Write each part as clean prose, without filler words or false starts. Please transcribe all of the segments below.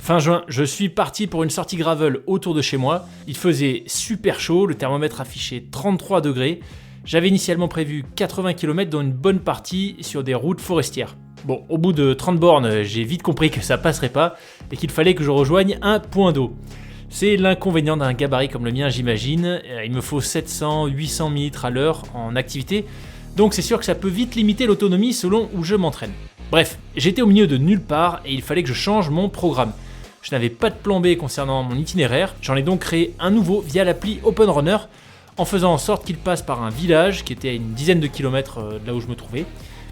Fin juin, je suis parti pour une sortie gravel autour de chez moi. Il faisait super chaud, le thermomètre affichait 33 degrés. J'avais initialement prévu 80 km dont une bonne partie sur des routes forestières. Bon, au bout de 30 bornes, j'ai vite compris que ça passerait pas et qu'il fallait que je rejoigne un point d'eau. C'est l'inconvénient d'un gabarit comme le mien, j'imagine. Il me faut 700-800 ml à l'heure en activité, donc c'est sûr que ça peut vite limiter l'autonomie selon où je m'entraîne. Bref, j'étais au milieu de nulle part et il fallait que je change mon programme. Je n'avais pas de plan B concernant mon itinéraire, j'en ai donc créé un nouveau via l'appli Open Runner, en faisant en sorte qu'il passe par un village qui était à une dizaine de kilomètres de là où je me trouvais,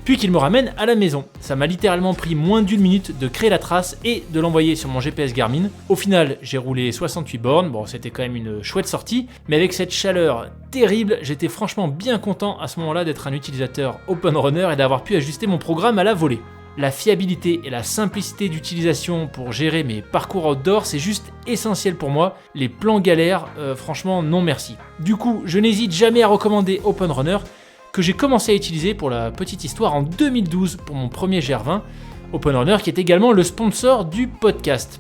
puis qu'il me ramène à la maison. Ça m'a littéralement pris moins d'une minute de créer la trace et de l'envoyer sur mon GPS Garmin. Au final, j'ai roulé 68 bornes, bon c'était quand même une chouette sortie, mais avec cette chaleur terrible, j'étais franchement bien content à ce moment-là d'être un utilisateur Open Runner et d'avoir pu ajuster mon programme à la volée. La fiabilité et la simplicité d'utilisation pour gérer mes parcours outdoor, c'est juste essentiel pour moi. Les plans galères, franchement non merci. Du coup, je n'hésite jamais à recommander Open Runner, que j'ai commencé à utiliser pour la petite histoire en 2012 pour mon premier GR20. Open Runner qui est également le sponsor du podcast.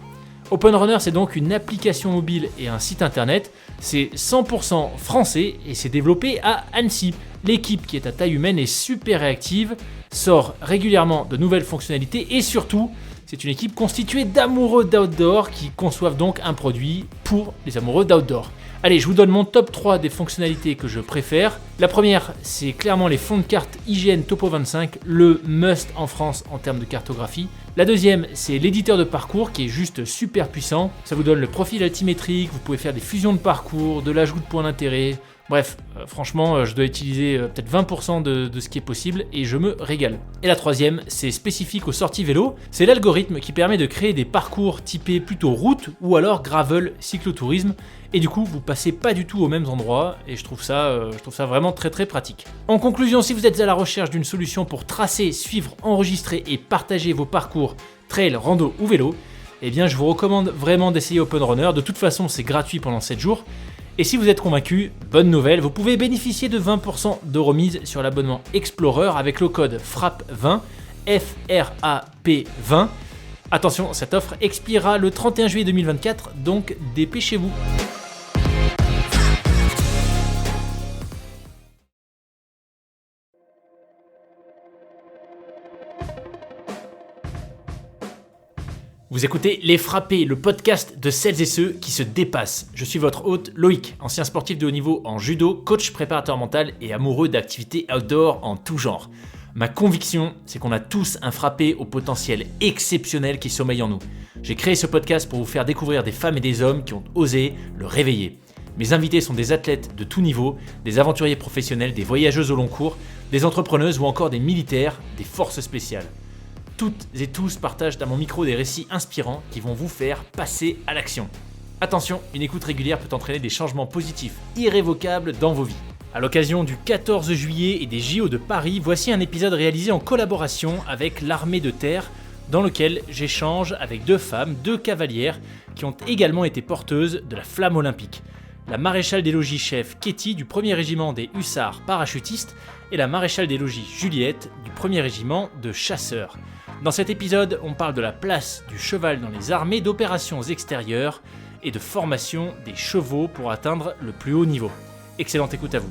Open Runner, c'est donc une application mobile et un site internet. C'est 100% français et c'est développé à Annecy. L'équipe, qui est à taille humaine, est super réactive, sort régulièrement de nouvelles fonctionnalités et surtout, c'est une équipe constituée d'amoureux d'outdoor qui conçoivent donc un produit pour les amoureux d'outdoor. Allez, je vous donne mon top 3 des fonctionnalités que je préfère. La première, c'est clairement les fonds de carte IGN Topo 25, le must en France en termes de cartographie. La deuxième, c'est l'éditeur de parcours qui est juste super puissant. Ça vous donne le profil altimétrique, vous pouvez faire des fusions de parcours, de l'ajout de points d'intérêt. Bref, franchement, je dois utiliser peut-être 20% de ce qui est possible et je me régale. Et la troisième, c'est spécifique aux sorties vélo. C'est l'algorithme qui permet de créer des parcours typés plutôt route ou alors gravel cyclotourisme. Et du coup, vous passez pas du tout aux mêmes endroits et je trouve ça vraiment très très pratique. En conclusion, si vous êtes à la recherche d'une solution pour tracer, suivre, enregistrer et partager vos parcours trail, rando ou vélo, eh bien je vous recommande vraiment d'essayer Open Runner. De toute façon, c'est gratuit pendant 7 jours. Et si vous êtes convaincu, bonne nouvelle, vous pouvez bénéficier de 20% de remise sur l'abonnement Explorer avec le code FRAP20, FRAP20. Attention, cette offre expirera le 31 juillet 2024, donc dépêchez-vous. Vous écoutez Les Frappés, le podcast de celles et ceux qui se dépassent. Je suis votre hôte Loïc, ancien sportif de haut niveau en judo, coach préparateur mental et amoureux d'activités outdoor en tout genre. Ma conviction, c'est qu'on a tous un frappé au potentiel exceptionnel qui sommeille en nous. J'ai créé ce podcast pour vous faire découvrir des femmes et des hommes qui ont osé le réveiller. Mes invités sont des athlètes de tout niveau, des aventuriers professionnels, des voyageuses au long cours, des entrepreneuses ou encore des militaires, des forces spéciales. Toutes et tous partagent à mon micro des récits inspirants qui vont vous faire passer à l'action. Attention, une écoute régulière peut entraîner des changements positifs irrévocables dans vos vies. À l'occasion du 14 juillet et des JO de Paris, voici un épisode réalisé en collaboration avec l'Armée de Terre, dans lequel j'échange avec deux femmes, deux cavalières, qui ont également été porteuses de la flamme olympique. La maréchale des logis chef Katie du 1er régiment des hussards parachutistes et la maréchale des logis Juliette du 1er régiment de chasseurs. Dans cet épisode, on parle de la place du cheval dans les armées, d'opérations extérieures et de formation des chevaux pour atteindre le plus haut niveau. Excellente écoute à vous.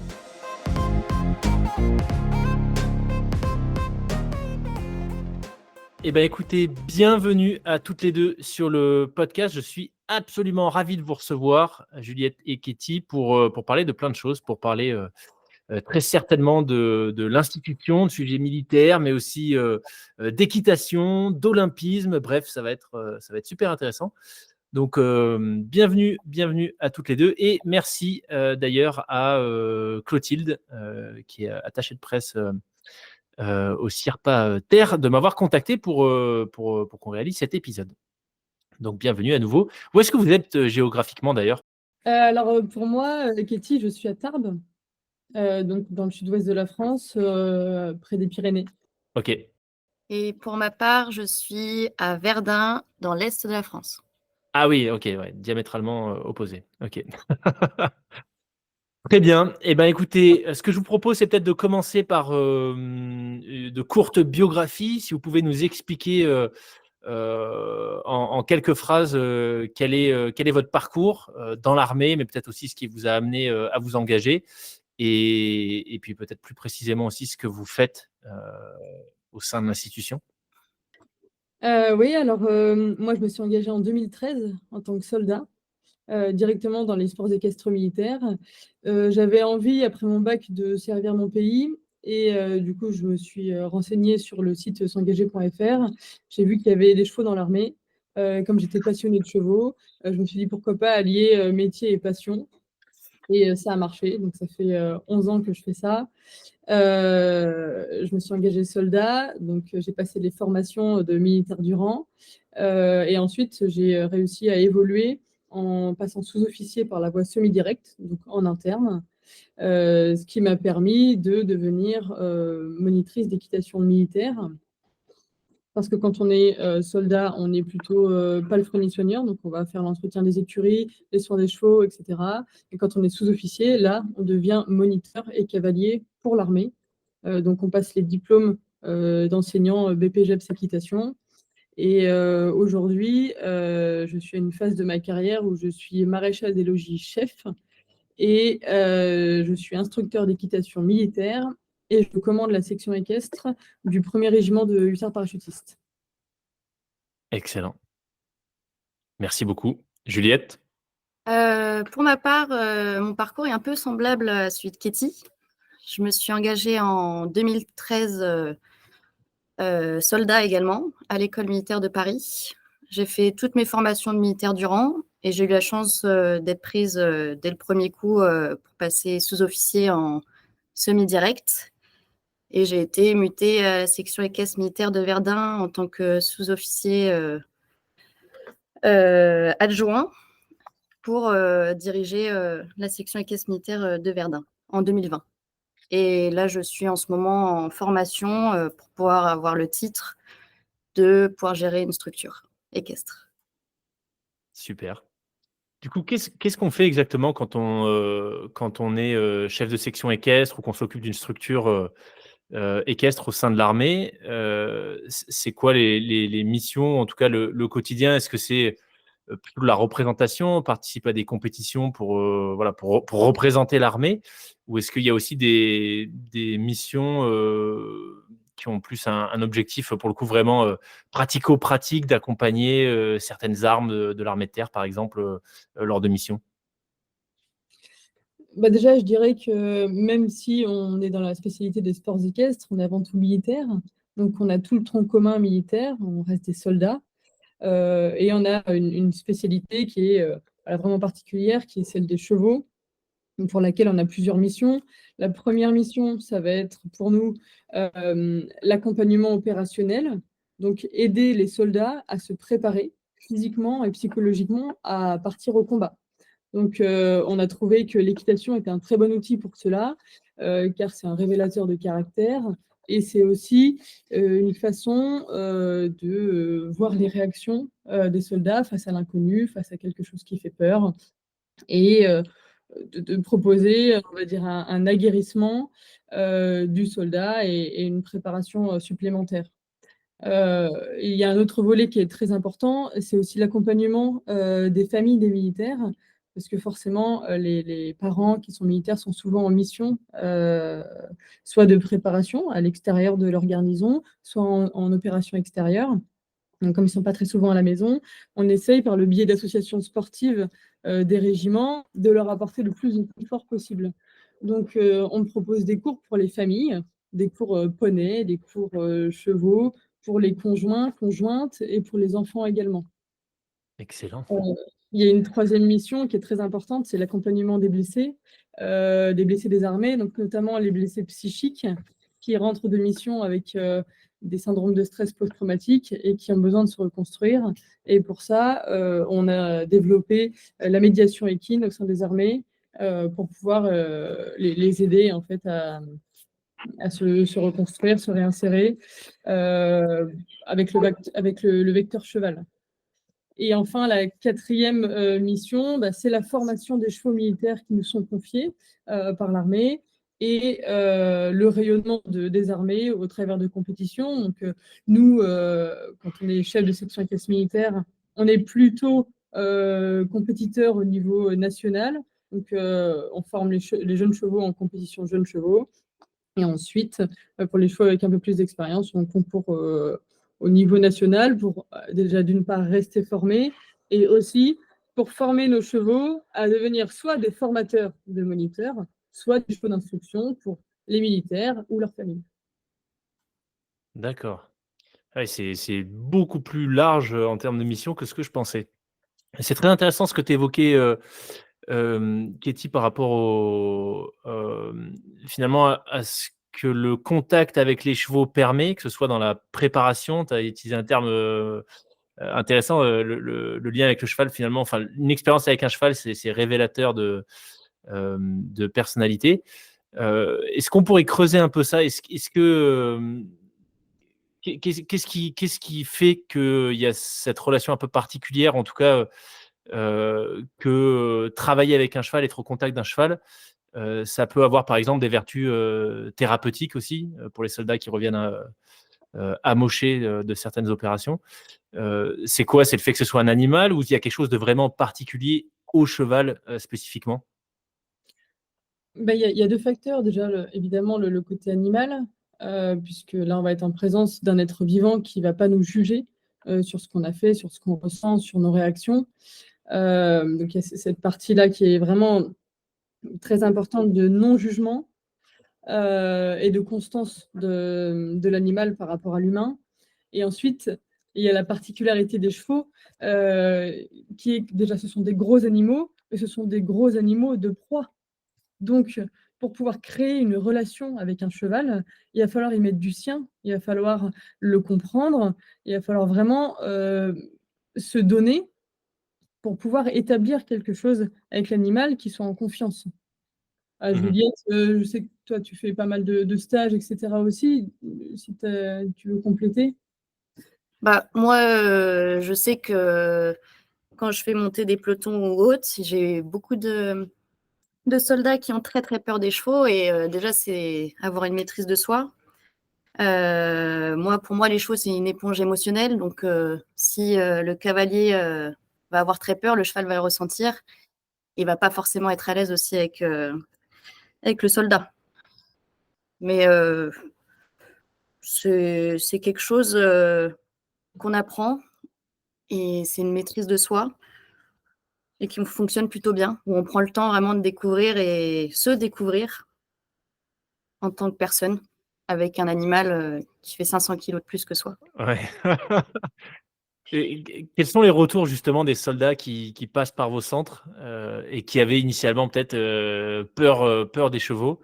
Eh bien écoutez, bienvenue à toutes les deux sur le podcast. Je suis absolument ravi de vous recevoir, Juliette et Katie, pour parler de plein de choses, pour parler très certainement de l'institution, de sujets militaires, mais aussi d'équitation, d'olympisme. Bref, ça va être super intéressant. Donc, bienvenue à toutes les deux. Et merci d'ailleurs à Clotilde, qui est attachée de presse au CIRPA Terre, de m'avoir contacté pour qu'on réalise cet épisode. Donc, bienvenue à nouveau. Où est-ce que vous êtes géographiquement d'ailleurs ? Pour moi, Katie, je suis à Tarbes, donc dans le sud-ouest de la France, près des Pyrénées. Ok. Et pour ma part, je suis à Verdun, dans l'est de la France. Ah oui, ok, ouais, diamétralement opposé. Ok. Très bien. Eh ben, écoutez, ce que je vous propose, c'est peut-être de commencer par de courtes biographies. Si vous pouvez nous expliquer en quelques phrases, quel est votre parcours dans l'armée, mais peut-être aussi ce qui vous a amené à vous engager et puis peut-être plus précisément aussi ce que vous faites au sein de l'institution. Oui, alors, moi, je me suis engagée en 2013 en tant que soldat, directement dans les sports équestres militaires. J'avais envie, après mon bac, de servir mon pays et du coup, je me suis, renseignée sur le site s'engager.fr. J'ai vu qu'il y avait des chevaux dans l'armée. Comme j'étais passionnée de chevaux, je me suis dit: «Pourquoi pas allier, métier et passion?» et ça a marché. Donc ça fait, 11 ans que je fais ça. Je me suis engagée soldat, donc j'ai passé les formations de militaire du rang, et ensuite j'ai réussi à évoluer en passant sous-officier par la voie semi-directe, donc en interne, ce qui m'a permis de devenir monitrice d'équitation militaire. Parce que quand on est soldat, on est plutôt palefrenier-soigneur, donc on va faire l'entretien des écuries, les soins des chevaux, etc. Et quand on est sous-officier, là, on devient moniteur et cavalier pour l'armée. Donc on passe les diplômes d'enseignant BPGEPS équitation. Et aujourd'hui, je suis à une phase de ma carrière où je suis maréchal des logis chef et je suis instructeur d'équitation militaire et je commande la section équestre du 1er régiment de hussards parachutistes. Excellent. Merci beaucoup. Juliette? Pour ma part, mon parcours est un peu semblable à celui de Katie. Je me suis engagée en 2013, soldat également, à l'école militaire de Paris. J'ai fait toutes mes formations de militaire du rang et j'ai eu la chance d'être prise dès le premier coup pour passer sous-officier en semi-direct. Et j'ai été mutée à la section équestre militaire de Verdun en tant que sous-officier adjoint pour diriger la section équestre militaire de Verdun en 2020. Et là, je suis en ce moment en formation pour pouvoir avoir le titre de pouvoir gérer une structure équestre. Super. Du coup, qu'est-ce qu'on fait exactement quand on est chef de section équestre ou qu'on s'occupe d'une structure équestre au sein de l'armée? C'est quoi les missions, en tout cas le quotidien? Est-ce que c'est plutôt de la représentation, participer à des compétitions pour, voilà, pour représenter l'armée? Ou est-ce qu'il y a aussi des missions qui ont plus un objectif, pour le coup, vraiment pratico-pratique d'accompagner certaines armes de l'armée de terre, par exemple, lors de missions? Bah, déjà, je dirais que même si on est dans la spécialité des sports équestres, on est avant tout militaire. Donc on a tout le tronc commun militaire, on reste des soldats. Et on a une spécialité qui est voilà, vraiment particulière, qui est celle des chevaux, pour laquelle on a plusieurs missions. La première mission, ça va être pour nous l'accompagnement opérationnel, donc aider les soldats à se préparer physiquement et psychologiquement à partir au combat. Donc, on a trouvé que l'équitation était un très bon outil pour cela, car c'est un révélateur de caractère et c'est aussi une façon de voir les réactions des soldats face à l'inconnu, face à quelque chose qui fait peur et de proposer, on va dire, un aguerrissement du soldat et une préparation supplémentaire. Il y a un autre volet qui est très important, c'est aussi l'accompagnement des familles des militaires, parce que forcément, les parents qui sont militaires sont souvent en mission, soit de préparation à l'extérieur de leur garnison, soit en opération extérieure. Donc, comme ils ne sont pas très souvent à la maison, on essaye, par le biais d'associations sportives des régiments, de leur apporter le plus de confort possible. Donc, on propose des cours pour les familles, des cours poney, des cours chevaux, pour les conjoints, conjointes et pour les enfants également. Excellent. Il y a une troisième mission qui est très importante, c'est l'accompagnement des blessés des armées, donc notamment les blessés psychiques qui rentrent de mission avec des syndromes de stress post-traumatique et qui ont besoin de se reconstruire. Et pour ça, on a développé la médiation équine au sein des armées pour pouvoir les aider en fait à se reconstruire, se réinsérer avec le vecteur cheval. Et enfin, la quatrième mission, bah, c'est la formation des chevaux militaires qui nous sont confiés par l'armée. et le rayonnement des armées au travers de compétitions. Donc, nous, quand on est chef de section équestre militaire, on est plutôt compétiteur au niveau national. Donc, on forme les jeunes chevaux en compétition jeunes chevaux. Et ensuite, pour les chevaux avec un peu plus d'expérience, on concourt au niveau national pour déjà d'une part rester formés et aussi pour former nos chevaux à devenir soit des formateurs de moniteurs, soit des chevaux d'instruction pour les militaires ou leurs familles. D'accord. Ouais, c'est beaucoup plus large, en termes de mission que ce que je pensais. C'est très intéressant ce que tu évoquais, Katie, par rapport finalement à ce que le contact avec les chevaux permet, que ce soit dans la préparation. Tu as utilisé un terme, intéressant, le lien avec le cheval finalement, enfin une expérience avec un cheval, c'est révélateur de personnalité. Est-ce qu'on pourrait creuser un peu ça? Est-ce que, qu'est-ce qui fait qu'il y a cette relation un peu particulière, en tout cas, que travailler avec un cheval, être au contact d'un cheval, ça peut avoir par exemple des vertus thérapeutiques aussi, pour les soldats qui reviennent amochés de certaines opérations. C'est quoi? C'est le fait que ce soit un animal ou il y a quelque chose de vraiment particulier au cheval spécifiquement? Ben, il y a 2 facteurs. Déjà, évidemment, le côté animal, puisque là, on va être en présence d'un être vivant qui ne va pas nous juger sur ce qu'on a fait, sur ce qu'on ressent, sur nos réactions. Donc, il y a cette partie-là qui est vraiment très importante de non-jugement et de constance de l'animal par rapport à l'humain. Et ensuite, il y a la particularité des chevaux, qui est déjà, ce sont des gros animaux, mais ce sont des gros animaux de proie. Donc, pour pouvoir créer une relation avec un cheval, il va falloir y mettre du sien, il va falloir le comprendre, il va falloir vraiment se donner pour pouvoir établir quelque chose avec l'animal qui soit en confiance. Mmh. Juliette, je sais que toi, tu fais pas mal de stages, et cetera aussi. Si tu veux compléter? Bah, moi, je sais que quand je fais monter des pelotons ou autres, j'ai beaucoup de soldats qui ont très, très peur des chevaux et déjà, c'est avoir une maîtrise de soi. Pour moi, les chevaux, c'est une éponge émotionnelle. Donc, si le cavalier va avoir très peur, le cheval va le ressentir. Il va pas forcément être à l'aise aussi avec le soldat. Mais c'est quelque chose qu'on apprend et c'est une maîtrise de soi et qui fonctionne plutôt bien, où on prend le temps vraiment de découvrir et se découvrir en tant que personne avec un animal qui fait 500 kilos de plus que soi. Ouais. Et quels sont les retours justement des soldats qui passent par vos centres, et qui avaient initialement peut-être, peur des chevaux?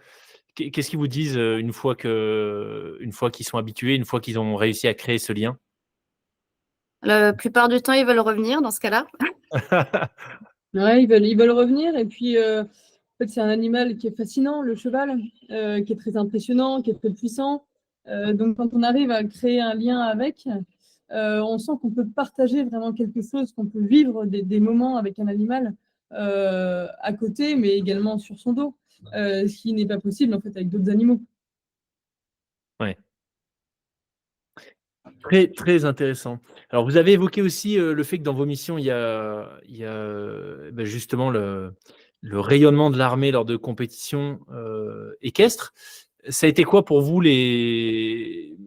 Qu'est-ce qu'ils vous disent, une fois qu'ils sont habitués, une fois qu'ils ont réussi à créer ce lien? Mmh. La plupart du temps, ils veulent revenir dans ce cas-là. Ouais, ils veulent revenir et puis, en fait, c'est un animal qui est fascinant, le cheval, qui est très impressionnant, qui est très puissant. Donc quand on arrive à créer un lien avec, on sent qu'on peut partager vraiment quelque chose, qu'on peut vivre des moments avec un animal, à côté, mais également sur son dos, ce qui n'est pas possible, en fait, avec d'autres animaux. Ouais. Très, très intéressant. Alors, vous avez évoqué aussi, le fait que dans vos missions, il y a, justement le rayonnement de l'armée lors de compétitions, équestres. Ça a été quoi pour vous les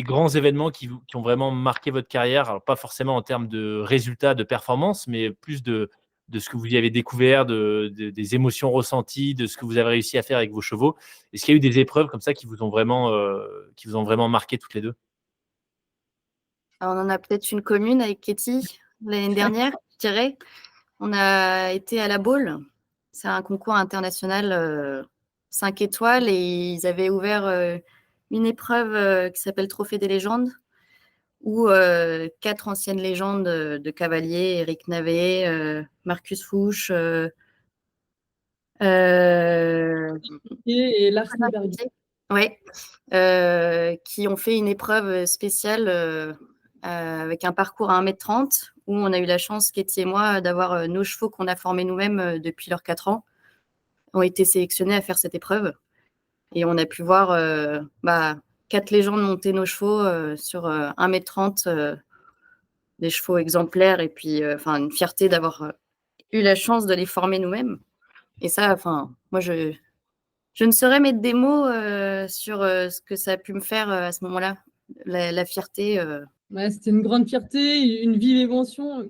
grands événements qui ont vraiment marqué votre carrière? Alors pas forcément en termes de résultats, de performance, mais plus de ce que vous y avez découvert, des émotions ressenties, de ce que vous avez réussi à faire avec vos chevaux. Est-ce qu'il y a eu des épreuves comme ça qui vous ont vraiment marqué toutes les 2? Alors, on en a peut-être une commune avec Katie l'année dernière, je dirais. On a été à la Baule. C'est un concours international 5 étoiles et ils avaient ouvert une épreuve qui s'appelle Trophée des légendes où 4 anciennes légendes de cavaliers, Éric Navet, Marcus Fouche, Et Larsen Berger. ouais, qui ont fait une épreuve spéciale avec un parcours à 1,30 m où on a eu la chance, Katie et moi, d'avoir nos chevaux qu'on a formés nous-mêmes depuis leurs 4 ans, ont été sélectionnés à faire cette épreuve. Et on a pu voir 4 légendes monter nos chevaux sur 1,30 m, des chevaux exemplaires, et puis une fierté d'avoir eu la chance de les former nous-mêmes. Et ça, moi, je ne saurais mettre des mots sur ce que ça a pu me faire à ce moment-là, la fierté. Ouais, c'était une grande fierté, une vive émotion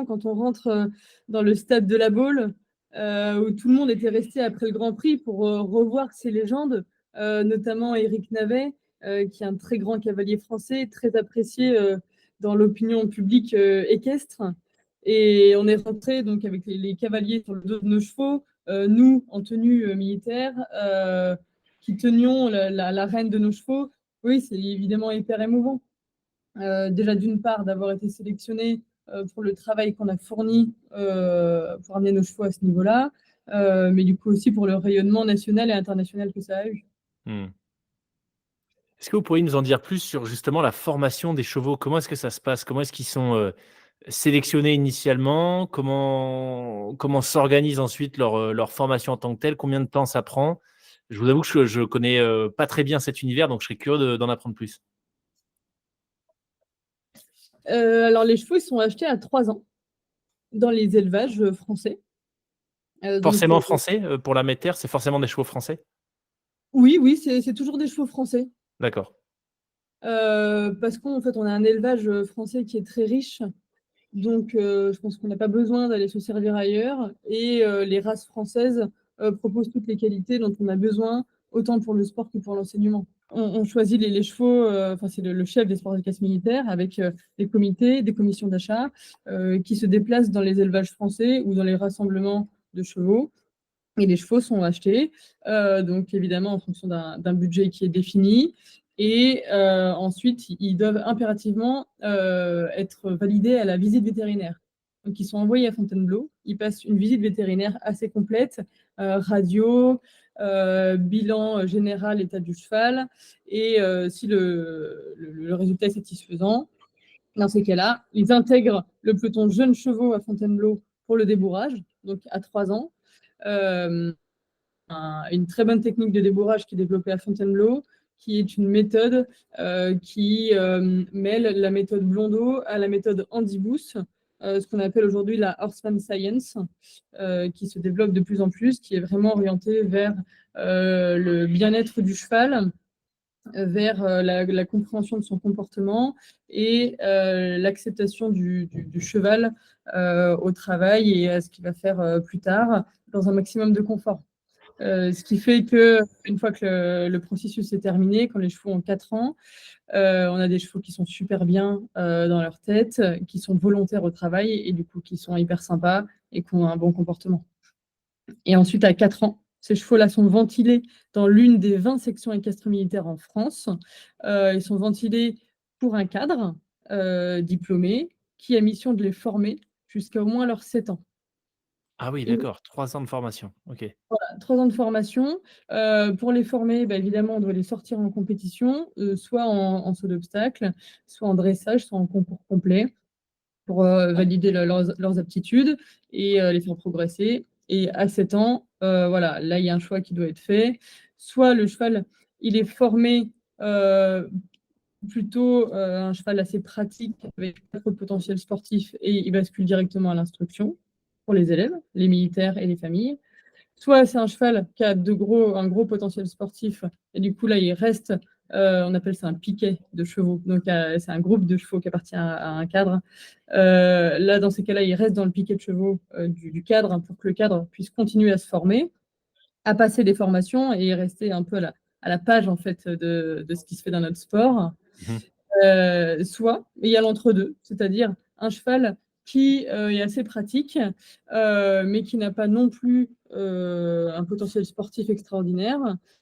quand on rentre dans le stade de la Baule, où tout le monde était resté après le Grand Prix pour revoir ces légendes, notamment Éric Navet, qui est un très grand cavalier français, très apprécié dans l'opinion publique équestre. Et on est rentré donc avec les cavaliers sur le dos de nos chevaux, nous en tenue militaire, qui tenions la reine de nos chevaux. Oui, c'est évidemment hyper émouvant. Déjà d'une part d'avoir été sélectionné pour le travail qu'on a fourni pour amener nos chevaux à ce niveau-là, mais du coup aussi pour le rayonnement national et international que ça a eu. Est-ce que vous pourriez nous en dire plus sur justement la formation des chevaux? Comment est-ce que ça se passe? Comment est-ce qu'ils sont sélectionnés initialement? Comment s'organise ensuite leur formation en tant que telle? Combien de temps ça prend? Je vous avoue que je connais pas très bien cet univers, donc je serais curieux d'en apprendre plus. Alors les chevaux, ils sont achetés à 3 ans dans les élevages français. Forcément français, pour la Métère, c'est forcément des chevaux français? Oui, c'est toujours des chevaux français. D'accord. Parce qu'en fait, on a un élevage français qui est très riche. Donc, je pense qu'on n'a pas besoin d'aller se servir ailleurs. Et les races françaises proposent toutes les qualités dont on a besoin, autant pour le sport que pour l'enseignement. On choisit les chevaux, c'est le chef des sports équestres militaires avec des comités, des commissions d'achat qui se déplacent dans les élevages français ou dans les rassemblements de chevaux. Et les chevaux sont achetés, donc évidemment en fonction d'un budget qui est défini. Et ensuite, ils doivent impérativement être validés à la visite vétérinaire. Donc, ils sont envoyés à Fontainebleau. Ils passent une visite vétérinaire assez complète, radio, bilan général, état du cheval. Et si le résultat est satisfaisant, dans ces cas-là, ils intègrent le peloton de jeunes chevaux à Fontainebleau pour le débourrage, donc à 3 ans. Une très bonne technique de débourrage qui est développée à Fontainebleau, qui est une méthode qui mêle la méthode Blondeau à la méthode Andy Booth, ce qu'on appelle aujourd'hui la Horseman Science, qui se développe de plus en plus, qui est vraiment orientée vers le bien-être du cheval, vers la compréhension de son comportement et l'acceptation du cheval au travail et à ce qu'il va faire plus tard dans un maximum de confort. Ce qui fait qu'une fois que le processus est terminé, quand les chevaux ont 4 ans, on a des chevaux qui sont super bien dans leur tête, qui sont volontaires au travail et du coup qui sont hyper sympas et qui ont un bon comportement. Et ensuite, à 4 ans, ces chevaux-là sont ventilés dans l'une des 20 sections équestres militaires en France. Ils sont ventilés pour un cadre diplômé qui a mission de les former jusqu'à au moins leurs 7 ans. Ah oui, Et d'accord, 3 ans de formation. OK. 3 ans de formation. Pour les former, évidemment, on doit les sortir en compétition, soit en saut d'obstacle, soit en dressage, soit en concours complet, pour valider leurs aptitudes et les faire progresser. Et à 7 ans, voilà, là, il y a un choix qui doit être fait. Soit le cheval, il est formé plutôt un cheval assez pratique, avec pas trop de potentiel sportif, et il bascule directement à l'instruction pour les élèves, les militaires et les familles. Soit c'est un cheval qui a un gros potentiel sportif, et du coup, là, il reste, on appelle ça un piquet de chevaux. Donc, c'est un groupe de chevaux qui appartient à un cadre. Là, dans ces cas-là, il reste dans le piquet de chevaux du cadre pour que le cadre puisse continuer à se former, à passer des formations et rester un peu à la page, en fait, de ce qui se fait dans notre sport. Mmh. Soit, il y a l'entre-deux, c'est-à-dire un cheval qui est assez pratique, mais qui n'a pas non plus un potentiel sportif extraordinaire,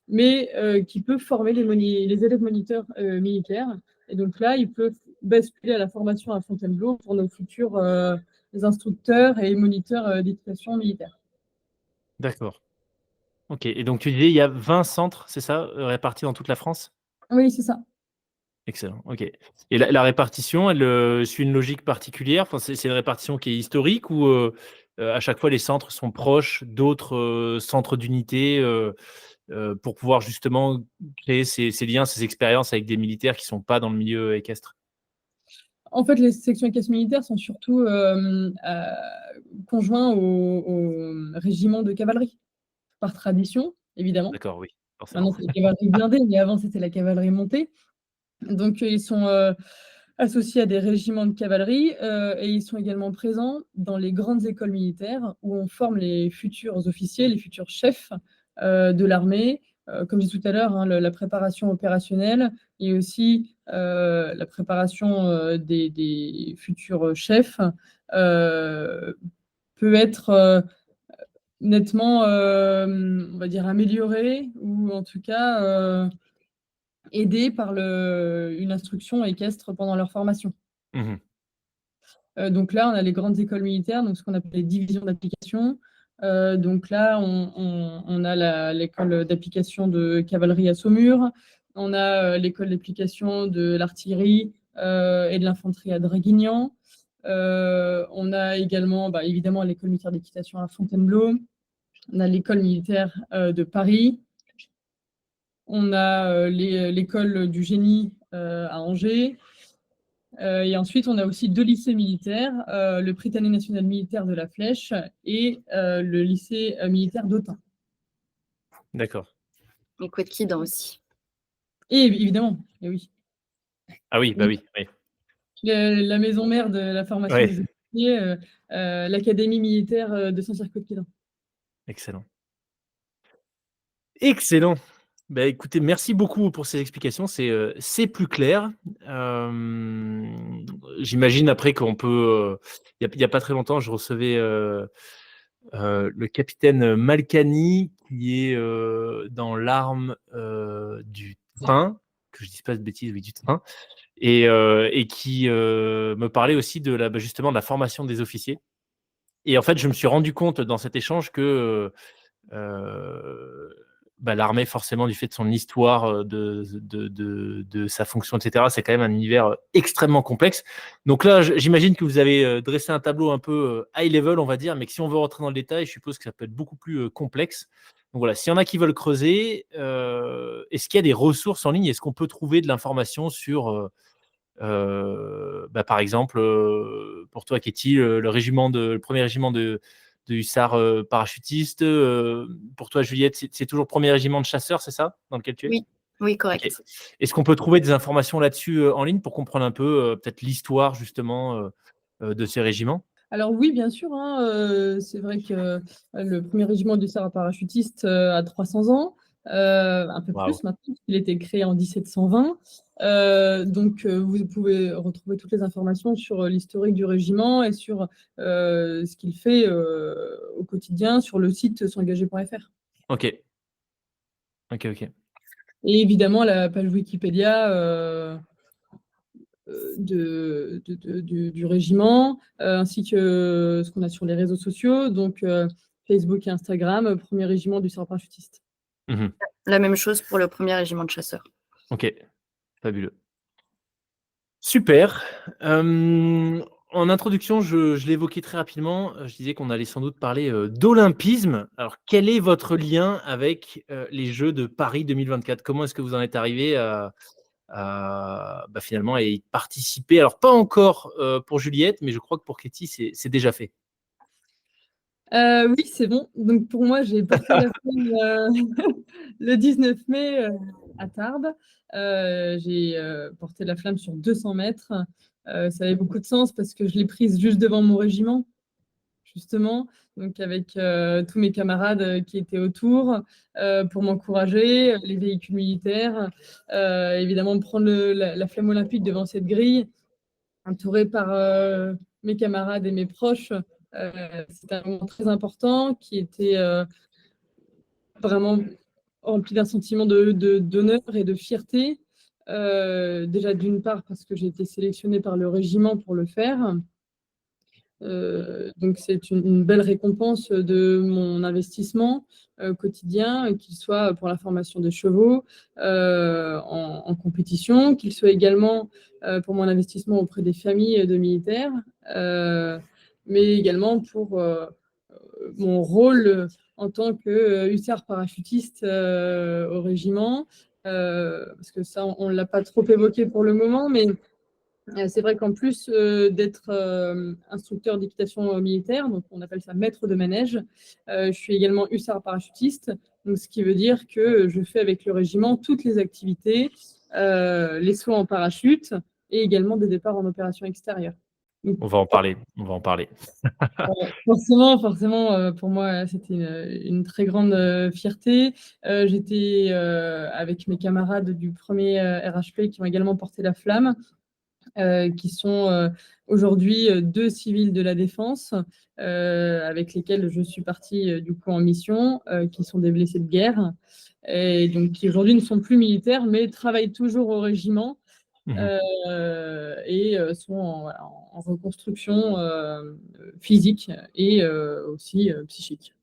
mais qui peut former les élèves moniteurs militaires. Et donc là, ils peuvent basculer à la formation à Fontainebleau pour nos futurs instructeurs et moniteurs d'éducation militaire. D'accord. OK, et donc tu disais, il y a 20 centres, c'est ça, répartis dans toute la France? Oui, c'est ça. Excellent, OK, et la répartition, elle suit une logique particulière? Enfin, c'est une répartition qui est historique ou à chaque fois les centres sont proches d'autres centres d'unités? pour pouvoir justement créer ces liens, ces expériences avec des militaires qui ne sont pas dans le milieu équestre? En fait, les sections équestres militaires sont surtout conjoints au régiment de cavalerie, par tradition, évidemment. D'accord, oui, forcément. Maintenant, c'est la cavalerie blindée, mais avant, c'était la cavalerie montée. Donc, ils sont associés à des régiments de cavalerie et ils sont également présents dans les grandes écoles militaires où on forme les futurs officiers, les futurs chefs de l'armée. Comme je disais tout à l'heure, hein, la préparation opérationnelle et aussi la préparation des futurs chefs peut être nettement, on va dire, améliorée ou en tout cas aidés par une instruction équestre pendant leur formation. Mmh. Donc là, on a les grandes écoles militaires, donc ce qu'on appelle les divisions d'application. Donc là, on a l'école d'application de cavalerie à Saumur, on a l'école d'application de l'artillerie et de l'infanterie à Draguignan. On a également, évidemment, l'école militaire d'équitation à Fontainebleau. On a l'école militaire de Paris. On a l'école du génie à Angers. Et ensuite, on a aussi 2 lycées militaires, le Prytanée national militaire de la Flèche et le lycée militaire d'Autun. D'accord. Et Couët-Quidan aussi. Et évidemment, et oui, Ah oui, bah oui, oui. la maison mère de la formation Ouais. des officiers, l'académie militaire de Saint-Cyr-Couët-Quidan. Excellent. Excellent. Bah, écoutez, merci beaucoup pour ces explications, c'est plus clair. J'imagine après qu'on peut, il y a pas très longtemps, je recevais, le capitaine Malcani qui est, dans l'arme, du train, que je dise pas de bêtises, oui, du train et qui, me parlait aussi de justement de la formation des officiers et en fait, je me suis rendu compte dans cet échange que, l'armée forcément du fait de son histoire, de sa fonction et cetera, c'est quand même un univers, extrêmement complexe. Donc là, j'imagine que vous avez, dressé un tableau un peu, high level, on va dire, mais que si on veut rentrer dans le détail, je suppose que ça peut être beaucoup plus, complexe. Donc voilà, s'il y en a qui veulent creuser, est-ce qu'il y a des ressources en ligne? Est-ce qu'on peut trouver de l'information sur, par exemple, pour toi, Katie, le 1er régiment de hussards parachutistes. Pour toi, Juliette, c'est toujours 1er régiment de chasseurs, c'est ça, dans lequel tu es? Oui, oui, Ok. correct. Est-ce qu'on peut trouver des informations là-dessus en ligne pour comprendre un peu peut-être l'histoire justement de ces régiments? Alors oui, bien sûr, hein, c'est vrai que le 1er régiment d'hussards parachutistes a 300 ans, un peu Waouh. plus maintenant, puisqu'il a été créé en 1720. Donc vous pouvez retrouver toutes les informations sur l'historique du régiment et sur ce qu'il fait au quotidien sur le site s'engager.fr. Ok. Ok, ok. Et évidemment la page Wikipédia du régiment, ainsi que ce qu'on a sur les réseaux sociaux, donc Facebook et Instagram, 1er régiment d'hussards parachutistes. Mhm. La même chose pour le 1er régiment de chasseurs. Ok, fabuleux. Super. En introduction, je l'évoquais très rapidement. Je disais qu'on allait sans doute parler d'olympisme. Alors, quel est votre lien avec les Jeux de Paris 2024? Comment est-ce que vous en êtes arrivé finalement à y participer? Alors, pas encore pour Juliette, mais je crois que pour Katie, c'est déjà fait. Oui, c'est bon. Donc pour moi, j'ai porté la flamme le 19 mai à Tarbes. J'ai porté la flamme sur 200 mètres. Ça avait beaucoup de sens parce que je l'ai prise juste devant mon régiment, justement, donc avec tous mes camarades qui étaient autour pour m'encourager, les véhicules militaires, évidemment prendre la flamme olympique devant cette grille, entourée par mes camarades et mes proches. C'était un moment très important qui était vraiment rempli d'un sentiment d'honneur et de fierté. Déjà d'une part parce que j'ai été sélectionnée par le régiment pour le faire. Donc c'est une belle récompense de mon investissement quotidien, qu'il soit pour la formation de chevaux en compétition, qu'il soit également pour mon investissement auprès des familles de militaires, mais également pour mon rôle en tant que hussard parachutiste au régiment, parce que ça, on ne l'a pas trop évoqué pour le moment, mais c'est vrai qu'en plus d'être instructeur d'équitation militaire, donc on appelle ça maître de manège, je suis également hussard parachutiste, donc ce qui veut dire que je fais avec le régiment toutes les activités, les sauts en parachute et également des départs en opération extérieure. Donc, On va en parler. On va en parler. forcément, pour moi, c'était une très grande fierté. J'étais avec mes camarades du premier RHP qui ont également porté la flamme. Qui sont aujourd'hui 2 civils de la défense, avec lesquels je suis partie du coup en mission, qui sont des blessés de guerre et donc qui aujourd'hui ne sont plus militaires, mais travaillent toujours au régiment et sont voilà, en reconstruction physique et aussi psychique.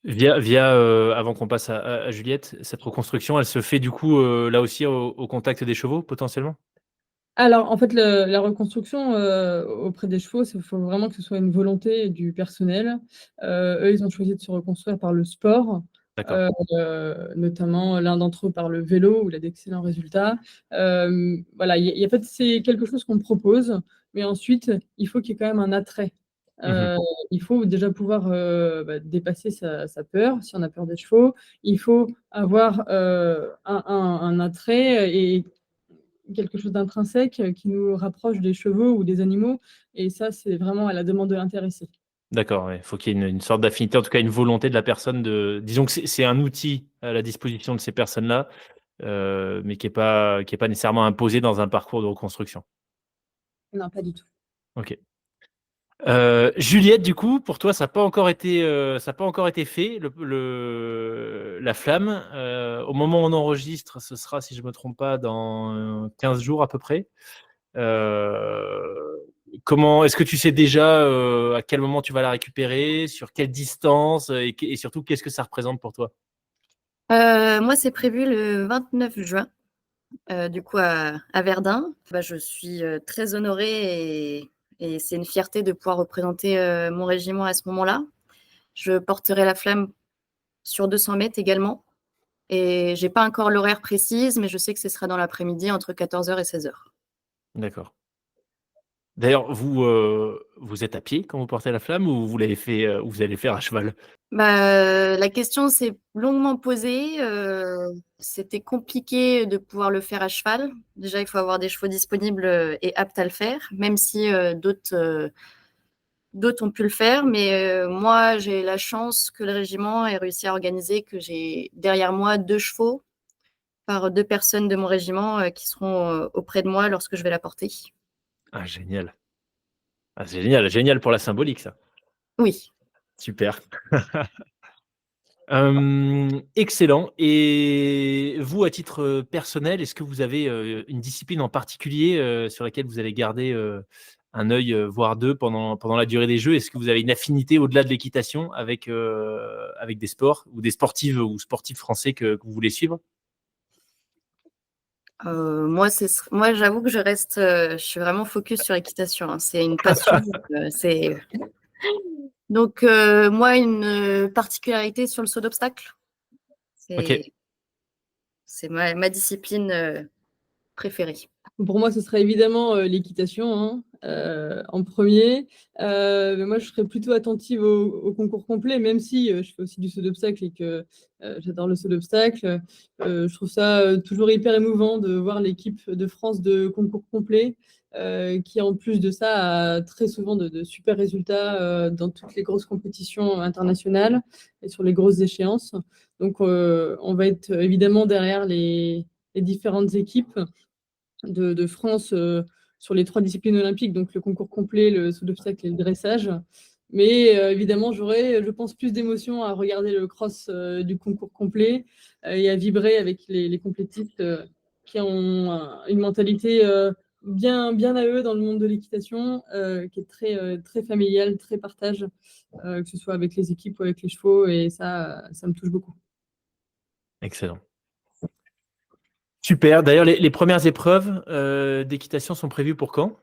Avant qu'on passe à Juliette, cette reconstruction, elle se fait du coup là aussi au contact des chevaux potentiellement? Alors, en fait, la reconstruction auprès des chevaux, il faut vraiment que ce soit une volonté du personnel. Eux, ils ont choisi de se reconstruire par le sport, D'accord. notamment l'un d'entre eux par le vélo, où il a d'excellents résultats. Voilà, il y a en fait, c'est quelque chose qu'on propose, mais ensuite, il faut qu'il y ait quand même un attrait. Heu, Il faut déjà pouvoir dépasser sa peur, si on a peur des chevaux. Il faut avoir un attrait et quelque chose d'intrinsèque qui nous rapproche des chevaux ou des animaux et ça, c'est vraiment à la demande de l'intéressé. D'accord, ouais. Faut qu'il y ait une sorte d'affinité, en tout cas une volonté de la personne de disons que c'est un outil à la disposition de ces personnes-là, mais qui est pas nécessairement imposé dans un parcours de reconstruction. Non, pas du tout. OK. Juliette, du coup, pour toi, ça a pas encore été fait, la flamme. Au moment où on enregistre, ce sera, si je me trompe pas, dans 15 jours à peu près. Comment est-ce que tu sais déjà, à quel moment tu vas la récupérer? Sur quelle distance? Et surtout, qu'est-ce que ça représente pour toi? Moi, c'est prévu le 29 juin, du coup à Verdun. Bah, je suis très honorée et c'est une fierté de pouvoir représenter mon régiment à ce moment-là. Je porterai la flamme sur 200 mètres également. Et j'ai pas encore l'horaire précise, mais je sais que ce sera dans l'après-midi entre 14h et 16h. D'accord. D'ailleurs, vous êtes à pied quand vous portez la flamme ou vous l'avez fait, ou vous allez le faire à cheval? Bah, la question s'est longuement posée. C'était compliqué de pouvoir le faire à cheval. Déjà, il faut avoir des chevaux disponibles et aptes à le faire, même si d'autres ont pu le faire. Mais moi, j'ai la chance que le régiment ait réussi à organiser que j'ai derrière moi 2 chevaux par 2 personnes de mon régiment qui seront auprès de moi lorsque je vais la porter. Ah génial. Ah c'est génial, génial pour la symbolique ça. Oui. Super. Excellent et vous, à titre, personnel, est-ce que vous avez, une discipline en particulier, sur laquelle vous allez garder, un œil, voire 2 pendant la durée des jeux? Est-ce que vous avez une affinité au-delà de l'équitation avec des sports ou des sportives ou sportifs français que vous voulez suivre? Moi, j'avoue que je suis vraiment focus sur l'équitation, hein. C'est une passion, donc moi, une particularité sur le saut d'obstacle. OK. C'est ma discipline préférée. Pour moi, ce serait évidemment l'équitation hein, en premier. Mais moi, je serais plutôt attentive au concours complet, même si je fais aussi du saut d'obstacle et que j'adore le saut d'obstacle. Je trouve ça toujours hyper émouvant de voir l'équipe de France de concours complet, qui en plus de ça a très souvent de super résultats dans toutes les grosses compétitions internationales et sur les grosses échéances. Donc, on va être évidemment derrière les différentes équipes de France sur les 3 disciplines olympiques, donc le concours complet, le saut d'obstacle et le dressage. Mais évidemment, j'aurais, je pense, plus d'émotion à regarder le cross du concours complet et à vibrer avec les complétistes qui ont une mentalité bien à eux dans le monde de l'équitation, qui est très familiale, très partage, que ce soit avec les équipes ou avec les chevaux. Et ça me touche beaucoup. Excellent. Super. D'ailleurs, les premières épreuves, d'équitation sont prévues pour quand?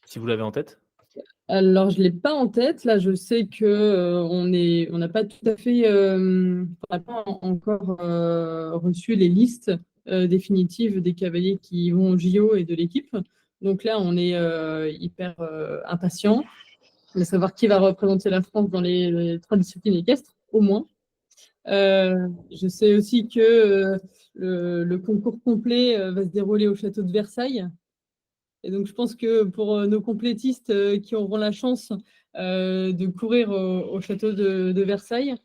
Si vous l'avez en tête? Alors, je ne l'ai pas en tête. Là, je sais que on n'a pas tout à fait, on n'a pas encore reçu les listes définitives des cavaliers qui vont au JO et de l'équipe. Donc là, on est hyper impatient de savoir qui va représenter la France dans les 3 disciplines équestres, au moins. Je sais aussi que le concours complet va se dérouler au château de Versailles. Et donc, je pense que pour nos complétistes qui auront la chance de courir au château de Versailles,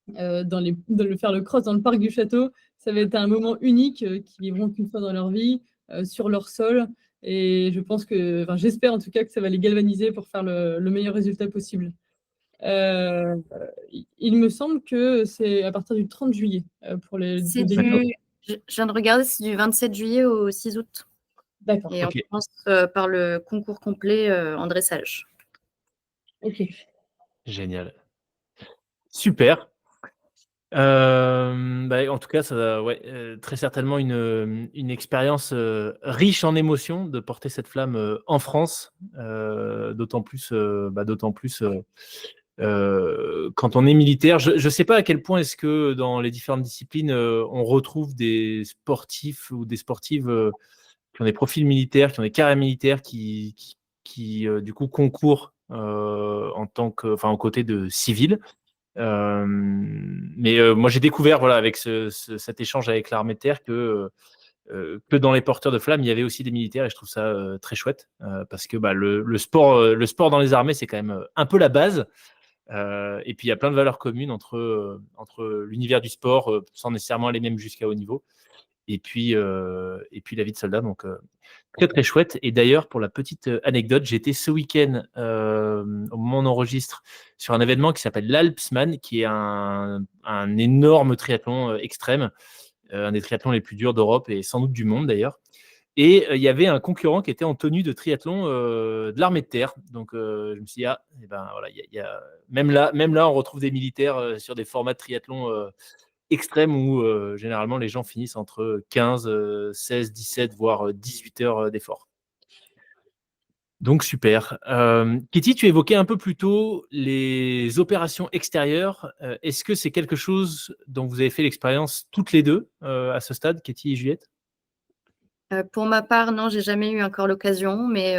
de faire le cross dans le parc du château, ça va être un moment unique qu'ils vivront qu'une fois dans leur vie, sur leur sol. Et je pense que, enfin, j'espère en tout cas que ça va les galvaniser pour faire le meilleur résultat possible. Il me semble que c'est à partir du 30 juillet pour les C'est début. je viens de regarder, c'est du 27 juillet au 6 août. D'accord. Et on Ok, commence par le concours complet en dressage. Ok. génial. Super. En tout cas, ça, ouais, très certainement une expérience riche en émotions de porter cette flamme en France, d'autant plus, quand on est militaire. Je ne sais pas à quel point est-ce que dans les différentes disciplines, on retrouve des sportifs ou des sportives qui ont des profils militaires, qui ont des carrières militaires, qui du coup concourent aux côtés de civils. Moi, j'ai découvert, voilà, avec cet échange avec l'armée de terre, que dans les porteurs de flammes, il y avait aussi des militaires, et je trouve ça très chouette, parce que le sport dans les armées, c'est quand même un peu la base. Et puis, il y a plein de valeurs communes entre l'univers du sport, sans nécessairement aller même jusqu'à haut niveau, et puis la vie de soldat. Donc, très, très chouette. Et d'ailleurs, pour la petite anecdote, j'étais ce week-end, au moment où on enregistre, sur un événement qui s'appelle l'Alpsman, qui est un énorme triathlon extrême, un des triathlons les plus durs d'Europe et sans doute du monde d'ailleurs. Et il y avait un concurrent qui était en tenue de triathlon de l'armée de terre. Donc, je me suis dit, ah, et ben, voilà, même là, on retrouve des militaires sur des formats de triathlon extrême où généralement les gens finissent entre 15, 16, 17, voire 18 heures d'effort. Donc super. Kitty, tu évoquais un peu plus tôt les opérations extérieures. Est-ce que c'est quelque chose dont vous avez fait l'expérience toutes les deux à ce stade, Kitty et Juliette? Pour ma part, non, j'ai jamais eu encore l'occasion, mais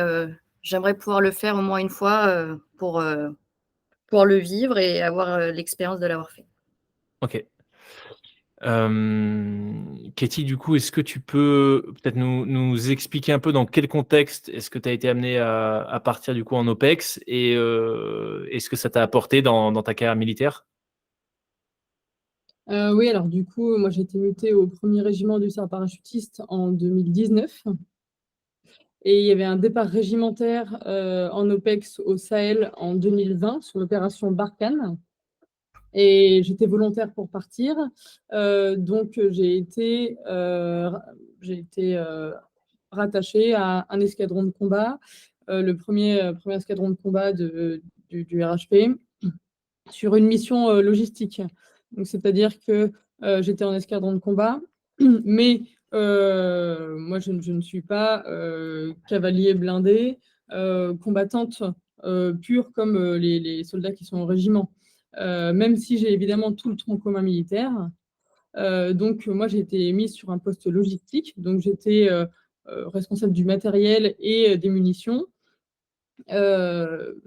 j'aimerais pouvoir le faire au moins une fois pour le vivre et avoir l'expérience de l'avoir fait. Ok. Katie, du coup, est-ce que tu peux peut-être nous expliquer un peu dans quel contexte est-ce que tu as été amené à partir du coup en OPEX, et est-ce que ça t'a apporté dans ta carrière militaire? Oui, alors du coup, moi j'ai été mutée au 1er régiment du Sar parachutiste en 2019. Et il y avait un départ régimentaire en OPEX au Sahel en 2020 sur l'opération Barkhane. Et j'étais volontaire pour partir. Donc j'ai été rattachée à un escadron de combat, le premier escadron de combat du RHP, sur une mission logistique. Donc, c'est-à-dire que j'étais en escadron de combat, mais moi, je ne suis pas cavalier blindé, combattante pure comme les soldats qui sont au régiment. Même si j'ai évidemment tout le tronc commun militaire. Donc, moi, j'ai été mise sur un poste logistique. Donc, j'étais responsable du matériel et des munitions.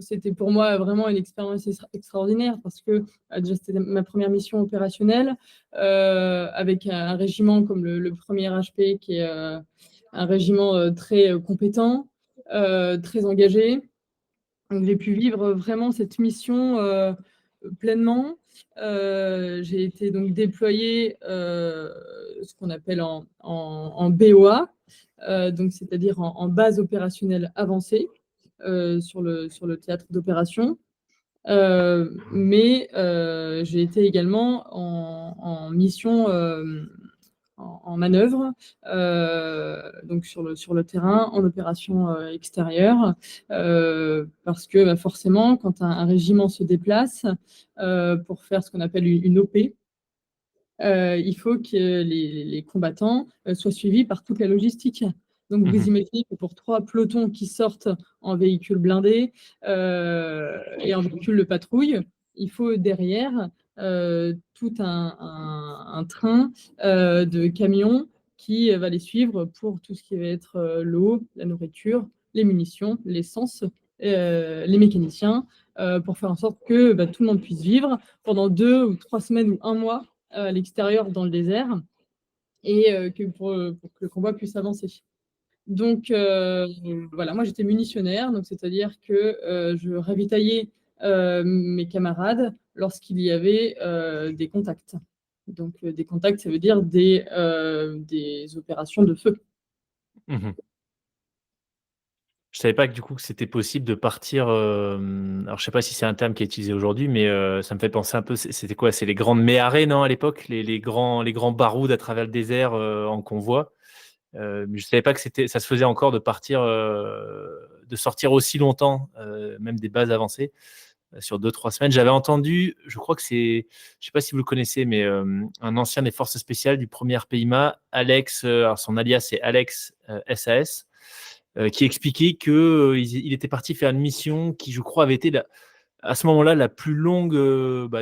C'était pour moi vraiment une expérience extraordinaire parce que déjà c'était ma première mission opérationnelle avec un régiment comme le 1er HP qui est un régiment très compétent, très engagé. Donc, j'ai pu vivre vraiment cette mission pleinement. J'ai été donc déployée ce qu'on appelle en BOA, donc c'est-à-dire en base opérationnelle avancée. Sur le théâtre d'opération. Mais j'ai été également en mission, en manœuvre, donc sur le terrain, en opération extérieure, parce que forcément, quand un régiment se déplace pour faire ce qu'on appelle une OP, il faut que les combattants soient suivis par toute la logistique. Donc, vous imaginez que pour 3 pelotons qui sortent en véhicule blindé et en véhicule de patrouille, il faut derrière tout un train de camions qui va les suivre pour tout ce qui va être l'eau, la nourriture, les munitions, l'essence, les mécaniciens, pour faire en sorte que tout le monde puisse vivre pendant 2 ou 3 semaines ou 1 mois à l'extérieur dans le désert et pour que le convoi puisse avancer. Donc voilà, moi j'étais munitionnaire, donc c'est-à-dire que je ravitaillais mes camarades lorsqu'il y avait des contacts. Donc des contacts, ça veut dire des opérations de feu. Mmh. Je savais pas que du coup que c'était possible de partir, alors je sais pas si c'est un terme qui est utilisé aujourd'hui, mais ça me fait penser un peu, c'était quoi? C'est les grandes méharées, non, à l'époque? Les grands barouds à travers le désert, en convoi? Mais je savais pas que ça se faisait encore de partir, de sortir aussi longtemps, même des bases avancées, sur 2-3 semaines. J'avais entendu, je crois que je sais pas si vous le connaissez, mais un ancien des forces spéciales du 1er RPIMA, Alex, alors son alias c'est Alex, SAS, qui expliquait que, il était parti faire une mission qui, je crois, avait été à ce moment-là, la plus longue,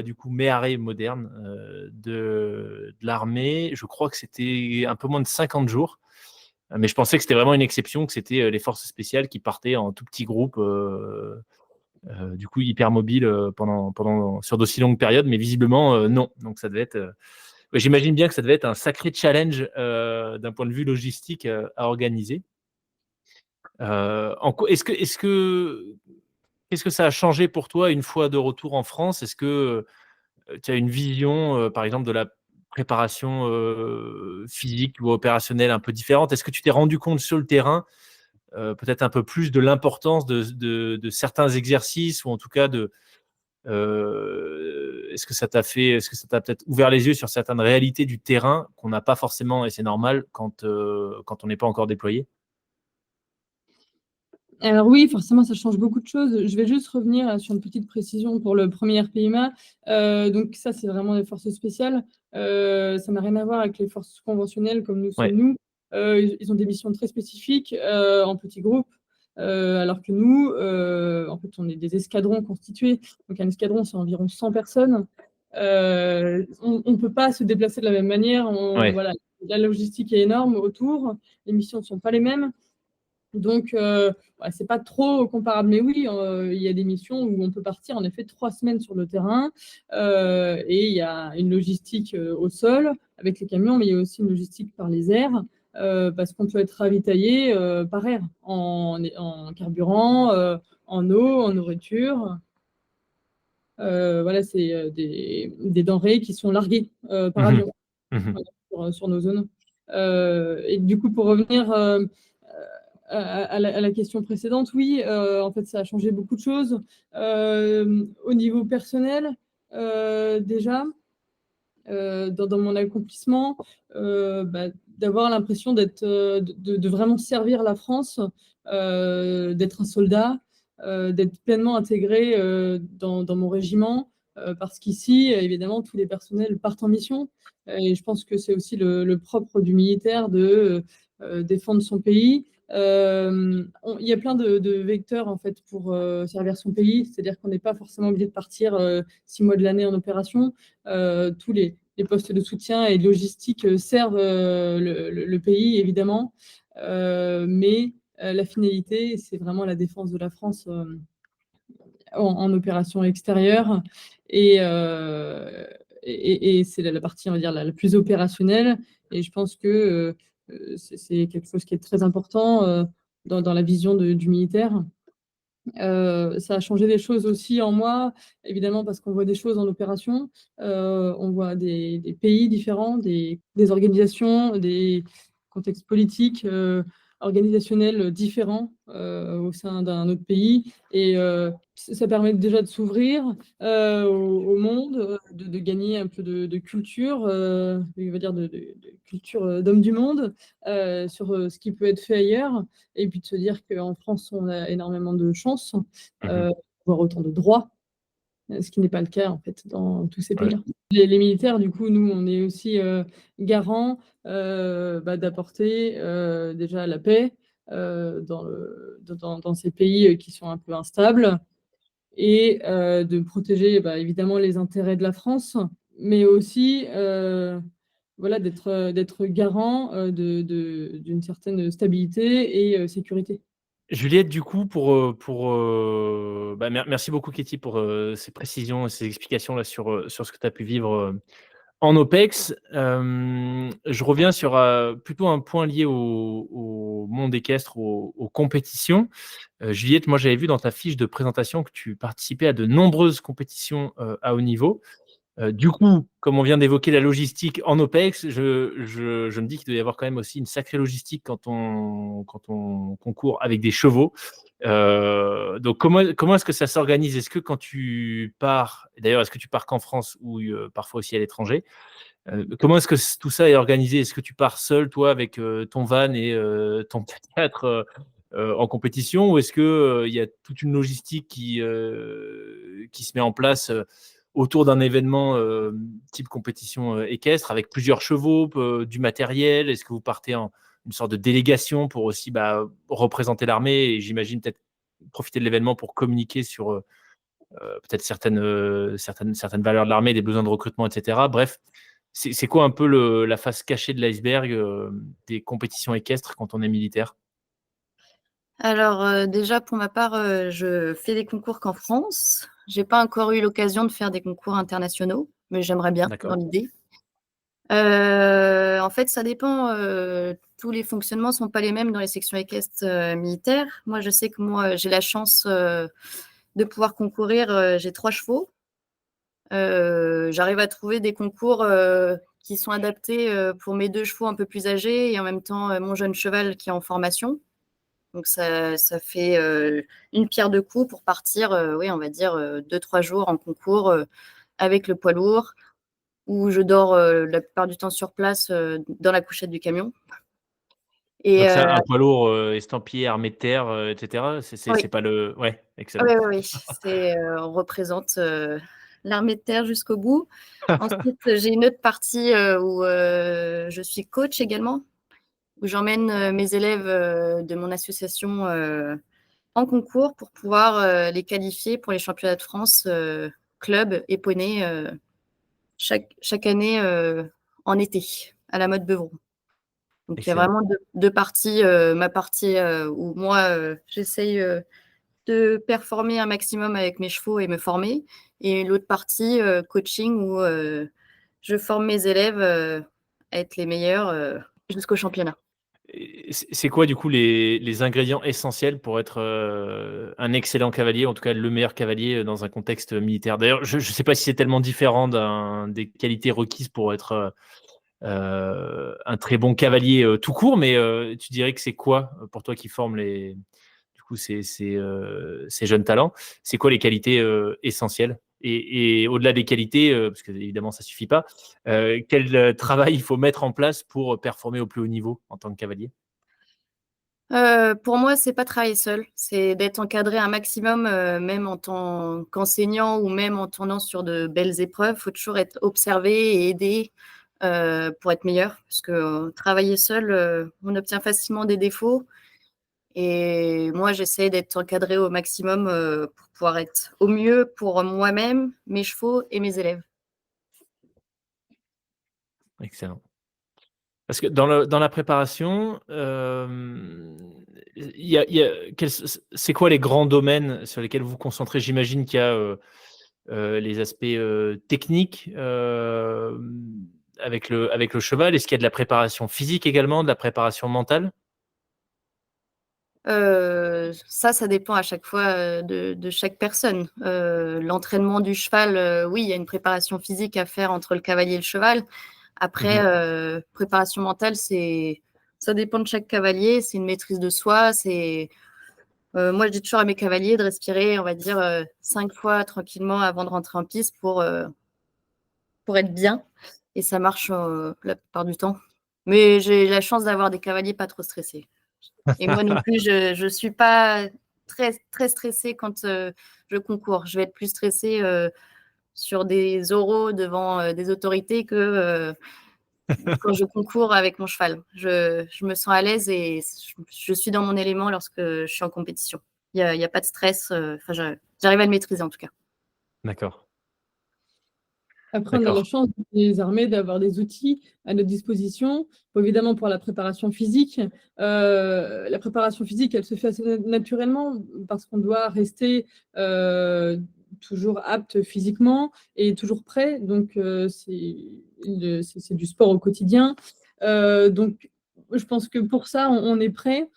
du coup, méharée moderne, de l'armée. Je crois que c'était un peu moins de 50 jours. Mais je pensais que c'était vraiment une exception, que c'était les forces spéciales qui partaient en tout petit groupe, du coup hyper mobile, sur d'aussi longues périodes, mais visiblement non. Donc ça devait être, ouais, j'imagine bien que ça devait être un sacré challenge d'un point de vue logistique à organiser. Qu'est-ce que ça a changé pour toi une fois de retour en France? Est-ce que tu as une vision, par exemple, de la préparation physique ou opérationnelle un peu différente? Est-ce que tu t'es rendu compte sur le terrain, peut-être un peu plus de l'importance de certains exercices, ou en tout cas est-ce que ça t'a peut-être ouvert les yeux sur certaines réalités du terrain qu'on n'a pas forcément, et c'est normal quand on n'est pas encore déployé? Alors oui, forcément, ça change beaucoup de choses. Je vais juste revenir sur une petite précision pour le 1er RPIMA. Donc ça, c'est vraiment des forces spéciales. Ça n'a rien à voir avec les forces conventionnelles comme nous sommes Ouais. nous. Ils ont des missions très spécifiques en petits groupes, alors que nous, en fait, on est des escadrons constitués. Donc un escadron, c'est environ 100 personnes. On ne peut pas se déplacer de la même manière. Ouais. Voilà, la logistique est énorme autour. Les missions ne sont pas les mêmes. Donc, ouais, c'est pas trop comparable. Mais oui, il y a des missions où on peut partir en effet 3 semaines sur le terrain et il y a une logistique au sol avec les camions, mais il y a aussi une logistique par les airs parce qu'on peut être ravitaillé par air en carburant, en eau, en nourriture. Voilà, c'est des denrées qui sont larguées par Mmh. avion Mmh. sur nos zones. Et du coup, pour revenir à la question précédente, oui, en fait, ça a changé beaucoup de choses. Au niveau personnel, déjà, dans mon accomplissement, d'avoir l'impression de vraiment servir la France, d'être un soldat, d'être pleinement intégré dans mon régiment, parce qu'ici, évidemment, tous les personnels partent en mission. Et je pense que c'est aussi le propre du militaire de défendre son pays. Il y a plein de vecteurs en fait pour servir son pays, c'est-à-dire qu'on n'est pas forcément obligé de partir 6 mois de l'année en opération. Tous les postes de soutien et de logistique servent le pays, évidemment, mais la finalité, c'est vraiment la défense de la France en opération extérieure. Et, euh, et c'est la partie, on va dire, la plus opérationnelle. Et je pense que c'est quelque chose qui est très important dans la vision du militaire. Ça a changé des choses aussi en moi, évidemment, parce qu'on voit des choses en opération. On voit des pays différents, des organisations, des contextes politiques, organisationnels différents au sein d'un autre pays. Et ça permet déjà de s'ouvrir au monde, de gagner un peu de culture, on va dire de culture d'homme du monde, sur ce qui peut être fait ailleurs. Et puis de se dire qu'en France, on a énormément de chance, Mmh. d'avoir autant de droits, ce qui n'est pas le cas en fait dans tous ces Ouais. pays-là. les militaires, du coup, nous, on est aussi garants d'apporter déjà la paix dans ces pays qui sont un peu instables et de protéger évidemment les intérêts de la France, mais aussi voilà, d'être garant d'une certaine stabilité et sécurité. Juliette, du coup, merci beaucoup Katie pour ces précisions et ces explications là sur ce que tu as pu vivre en OPEX. Je reviens sur plutôt un point lié au monde équestre, aux compétitions. Juliette, moi j'avais vu dans ta fiche de présentation que tu participais à de nombreuses compétitions à haut niveau. Du coup, comme on vient d'évoquer la logistique en OPEX, je me dis qu'il doit y avoir quand même aussi une sacrée logistique quand on concourt avec des chevaux. Donc, comment est-ce que ça s'organise? Est-ce que quand tu pars, d'ailleurs, est-ce que tu pars qu'en France ou parfois aussi à l'étranger? Comment est-ce que tout ça est organisé? Est-ce que tu pars seul, toi, avec ton van et ton pédiatre en compétition, ou est-ce que il y a toute une logistique qui se met en place autour d'un événement type compétition équestre avec plusieurs chevaux, du matériel? Est-ce que vous partez en une sorte de délégation pour aussi représenter l'armée et j'imagine peut-être profiter de l'événement pour communiquer sur peut-être certaines valeurs de l'armée, des besoins de recrutement, etc. Bref, c'est quoi un peu la face cachée de l'iceberg des compétitions équestres quand on est militaire? Alors, déjà, pour ma part, je fais des concours qu'en France. J'ai pas encore eu l'occasion de faire des concours internationaux, mais j'aimerais bien dans D'accord. l'idée. En fait, ça dépend, tous les fonctionnements sont pas les mêmes dans les sections équestres, militaires. Moi, je sais que j'ai la chance, de pouvoir concourir, j'ai 3 chevaux. J'arrive à trouver des concours, qui sont adaptés, pour mes 2 chevaux un peu plus âgés et en même temps, mon jeune cheval qui est en formation. Donc ça fait une pierre deux coups pour partir, oui, on va dire 2-3 jours en concours avec le poids lourd, où je dors la plupart du temps sur place dans la couchette du camion. Et Donc c'est un poids lourd estampillé armée de terre, etc. C'est oui, pas le... Ouais, excellent. oui, oui, oui. On représente l'armée de terre jusqu'au bout. Ensuite, j'ai une autre partie où je suis coach également, où j'emmène mes élèves de mon association en concours pour pouvoir les qualifier pour les championnats de France club et poney chaque année en été, à la mode Beuvron. Donc, il y a Excellent. vraiment deux parties. Ma partie où moi, j'essaye de performer un maximum avec mes chevaux et me former. Et l'autre partie, coaching, où je forme mes élèves à être les meilleurs jusqu'au championnat. Et c'est quoi du coup les ingrédients essentiels pour être un excellent cavalier, en tout cas le meilleur cavalier dans un contexte militaire? D'ailleurs, je ne sais pas si c'est tellement différent des qualités requises pour être un très bon cavalier tout court, mais tu dirais que c'est quoi pour toi qui forme du coup, ces jeunes talents? C'est quoi les qualités essentielles? Et au-delà des qualités, parce que évidemment ça suffit pas, quel travail il faut mettre en place pour performer au plus haut niveau en tant que cavalier? Pour moi, c'est pas travailler seul, c'est d'être encadré un maximum, même en tant qu'enseignant ou même en tournant sur de belles épreuves. Il faut toujours être observé et aidé pour être meilleur. Parce que travailler seul, on obtient facilement des défauts. Et moi, j'essaie d'être encadré au maximum pour pouvoir être au mieux pour moi-même, mes chevaux et mes élèves. Excellent. Parce que dans la préparation, c'est quoi les grands domaines sur lesquels vous vous concentrez? J'imagine qu'il y a les aspects techniques avec le cheval. Est-ce qu'il y a de la préparation physique également, de la préparation mentale? Ça dépend à chaque fois de chaque personne. L'entraînement du cheval, oui, il y a une préparation physique à faire entre le cavalier et le cheval. Après, préparation mentale, ça dépend de chaque cavalier. C'est une maîtrise de soi. Moi, je dis toujours à mes cavaliers de respirer, on va dire, 5 fois tranquillement avant de rentrer en piste pour être bien. Et ça marche la plupart du temps. Mais j'ai la chance d'avoir des cavaliers pas trop stressés. Et moi non plus, je ne suis pas très, très stressée quand je concours. Je vais être plus stressée sur des oraux devant des autorités que quand je concours avec mon cheval. Je me sens à l'aise et je suis dans mon élément lorsque je suis en compétition. Il y a pas de stress, j'arrive à le maîtriser en tout cas. D'accord. Après, on a la D'accord. chance des armées d'avoir des outils à notre disposition. Bon, évidemment, pour la préparation physique, elle se fait assez naturellement parce qu'on doit rester toujours apte physiquement et toujours prêt. Donc, c'est du sport au quotidien. Donc, je pense que pour ça, on est prêt.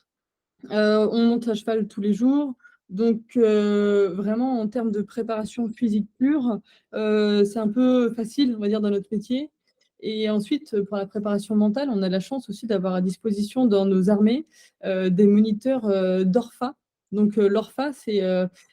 On monte à cheval tous les jours. Donc, vraiment, en termes de préparation physique pure, c'est un peu facile, on va dire, dans notre métier. Et ensuite, pour la préparation mentale, on a la chance aussi d'avoir à disposition dans nos armées des moniteurs d'ORFA. Donc, l'ORFA, c'est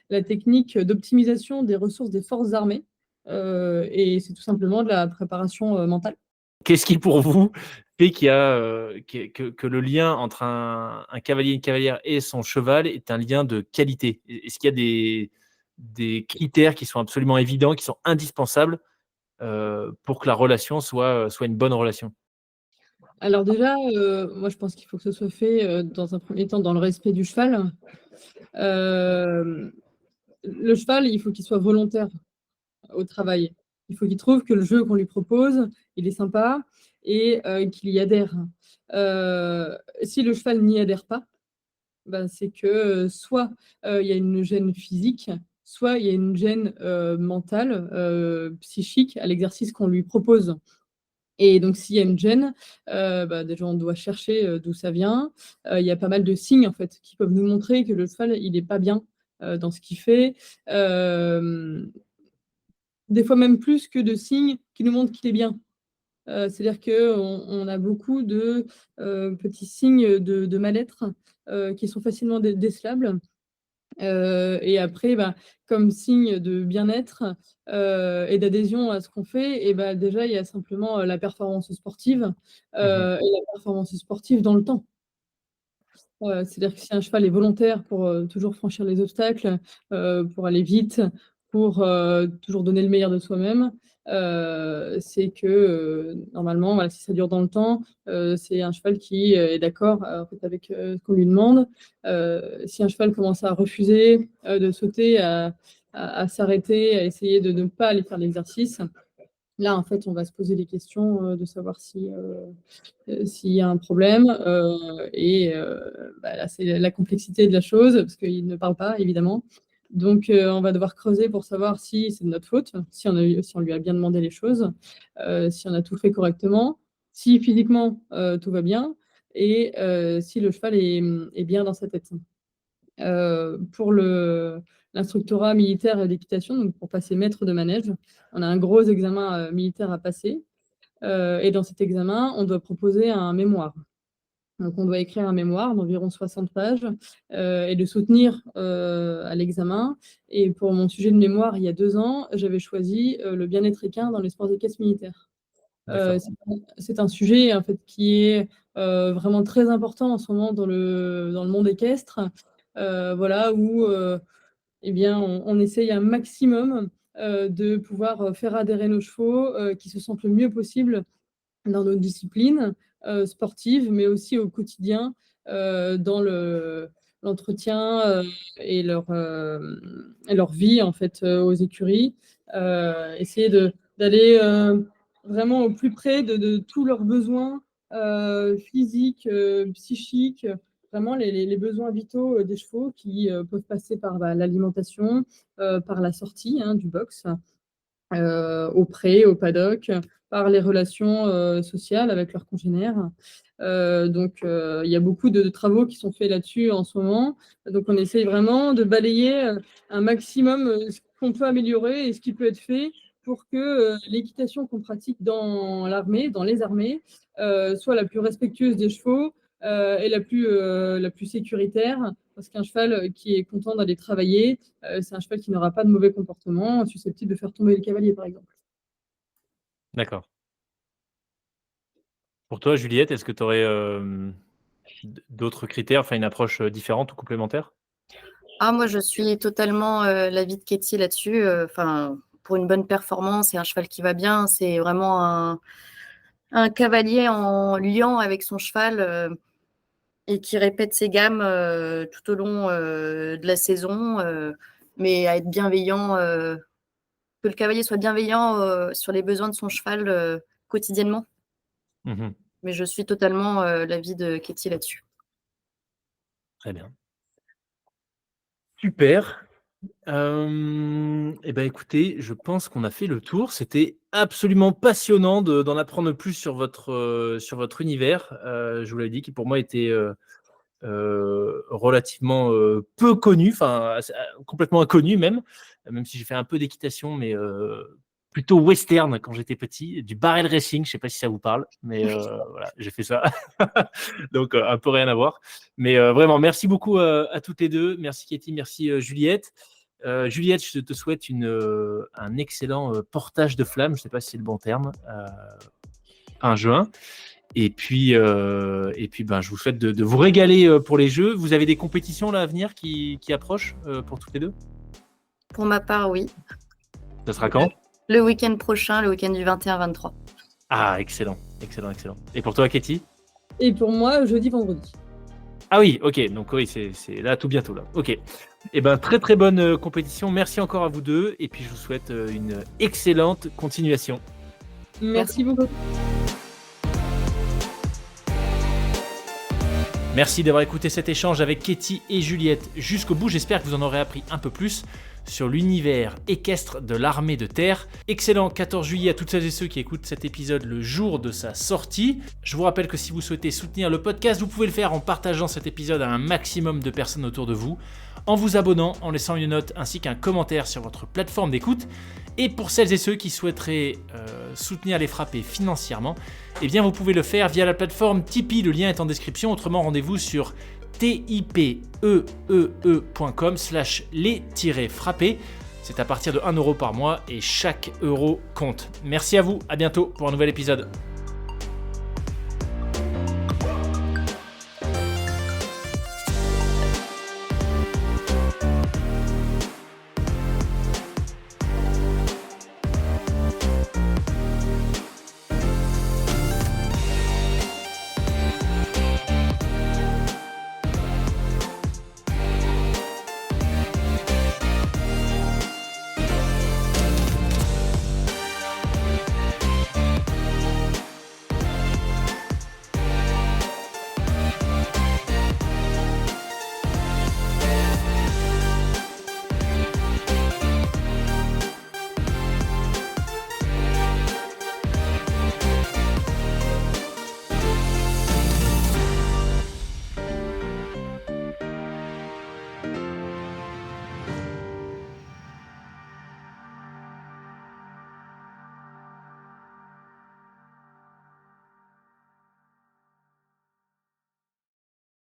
la technique d'optimisation des ressources des forces armées. Et c'est tout simplement de la préparation mentale. Qu'est-ce qui, pour vous, fait qu'il y a, que le lien entre un cavalier, une cavalière et son cheval est un lien de qualité? Est-ce qu'il y a des critères qui sont absolument évidents, qui sont indispensables, pour que la relation soit une bonne relation? Alors déjà, moi je pense qu'il faut que ce soit fait, dans un premier temps dans le respect du cheval. Hem, le cheval, il faut qu'il soit volontaire au travail. Il faut qu'il trouve que le jeu qu'on lui propose, il est sympa et qu'il y adhère. Si le cheval n'y adhère pas, ben, c'est que, soit, il y a une gêne physique, soit il y a une gêne, mentale, psychique à l'exercice qu'on lui propose. Et donc s'il y a une gêne, bah, déjà on doit chercher, d'où ça vient. Il y a pas mal de signes en fait qui peuvent nous montrer que le cheval il est pas bien, dans ce qu'il fait. Hem, des fois même plus que de signes qui nous montrent qu'il est bien. C'est-à-dire qu'on a beaucoup de, petits signes de mal-être, qui sont facilement décelables. Et après, bah, comme signe de bien-être, et d'adhésion à ce qu'on fait et bah, déjà, il y a simplement, la performance sportive, Mmh. et la performance sportive dans le temps. C'est-à-dire que si un cheval est volontaire pour, toujours franchir les obstacles, pour aller vite, pour, toujours donner le meilleur de soi-même, c'est que, normalement, voilà, si ça dure dans le temps, c'est un cheval qui, est d'accord, en fait, avec, ce qu'on lui demande. Si un cheval commence à refuser, de sauter, à s'arrêter, à essayer de ne pas aller faire l'exercice, là, en fait, on va se poser des questions, de savoir si, s'il y a un problème, et bah, là, c'est la complexité de la chose parce qu'il ne parle pas évidemment. Donc on va devoir creuser pour savoir si c'est de notre faute, si on lui a bien demandé les choses, si on a tout fait correctement, si physiquement, tout va bien et si le cheval est bien dans sa tête. Pour l'instructorat militaire d'équitation, donc pour passer maître de manège, on a un gros examen, militaire à passer, et dans cet examen, on doit proposer un mémoire. Donc on doit écrire un mémoire d'environ 60 pages, et le soutenir, à l'examen et pour mon sujet de mémoire, il y a 2 ans, j'avais choisi, le bien-être équin dans les sports équestres militaires. D'accord. C'est un sujet, en fait, qui est, vraiment très important en ce moment dans le monde équestre, voilà, où, eh bien, on essaye un maximum, de pouvoir, faire adhérer nos chevaux, qu'ils se sentent le mieux possible dans nos disciplines, sportives, mais aussi au quotidien, dans l'entretien, et leur vie en fait, aux écuries. Essayer d'aller, vraiment au plus près de tous leurs besoins, physiques, psychiques, vraiment les besoins vitaux, des chevaux qui, peuvent passer par, bah, l'alimentation, par la sortie, hein, du box, au pré, au paddock, par les relations, sociales avec leurs congénères. Donc il y a beaucoup de travaux qui sont faits là-dessus en ce moment. Donc on essaye vraiment de balayer, un maximum, ce qu'on peut améliorer et ce qui peut être fait pour que, l'équitation qu'on pratique dans l'armée, dans les armées, soit la plus respectueuse des chevaux, et la plus sécuritaire. Parce qu'un cheval, qui est content d'aller travailler, c'est un cheval qui n'aura pas de mauvais comportements, susceptible de faire tomber le cavalier, par exemple. D'accord. Pour toi, Juliette, est-ce que tu aurais, d'autres critères, enfin une approche, différente ou complémentaire? Ah moi je suis totalement, l'avis de Katie là-dessus, enfin pour une bonne performance et un cheval qui va bien. C'est vraiment un cavalier en liant avec son cheval et qui répète ses gammes tout au long de la saison, mais à être bienveillant, que le cavalier soit bienveillant sur les besoins de son cheval quotidiennement. Mhm. Mais je suis totalement l'avis de Katie là-dessus. Très bien. Super. Eh ben écoutez, je pense qu'on a fait le tour. C'était absolument passionnant d'en apprendre plus sur votre univers. Je vous l'avais dit, qui pour moi était relativement peu connu, enfin complètement inconnu même si j'ai fait un peu d'équitation, mais plutôt western quand j'étais petit, du barrel racing, je ne sais pas si ça vous parle, mais voilà, j'ai fait ça. Donc un peu rien à voir. Mais vraiment, merci beaucoup à toutes les deux. Merci Katie, merci Juliette. Juliette, je te souhaite un excellent portage de flamme, je ne sais pas si c'est le bon terme, fin juin. Et puis je vous souhaite de vous régaler pour les jeux. Vous avez des compétitions là à venir qui approchent pour toutes les deux? Pour ma part, oui. Ça sera quand? Le week-end prochain, le week-end du 21-23. Ah, excellent, excellent, excellent. Et pour toi, Katie? Et pour moi, jeudi, vendredi. Ah oui, ok, donc oui, c'est là tout bientôt là. Ok. Eh ben très très bonne compétition. Merci encore à vous deux. Et puis je vous souhaite une excellente continuation. Merci beaucoup. Merci d'avoir écouté cet échange avec Katie et Juliette jusqu'au bout. J'espère que vous en aurez appris un peu plus sur l'univers équestre de l'armée de terre. Excellent 14 juillet à toutes celles et ceux qui écoutent cet épisode le jour de sa sortie. Je vous rappelle que si vous souhaitez soutenir le podcast, vous pouvez le faire en partageant cet épisode à un maximum de personnes autour de vous, en vous abonnant, en laissant une note ainsi qu'un commentaire sur votre plateforme d'écoute. Et pour celles et ceux qui souhaiteraient soutenir les frappés financièrement, eh bien vous pouvez le faire via la plateforme Tipeee, le lien est en description. Autrement, rendez-vous sur tipeee.com/les-frappés. C'est à partir de 1 € par mois et chaque euro compte. Merci à vous, à bientôt pour un nouvel épisode.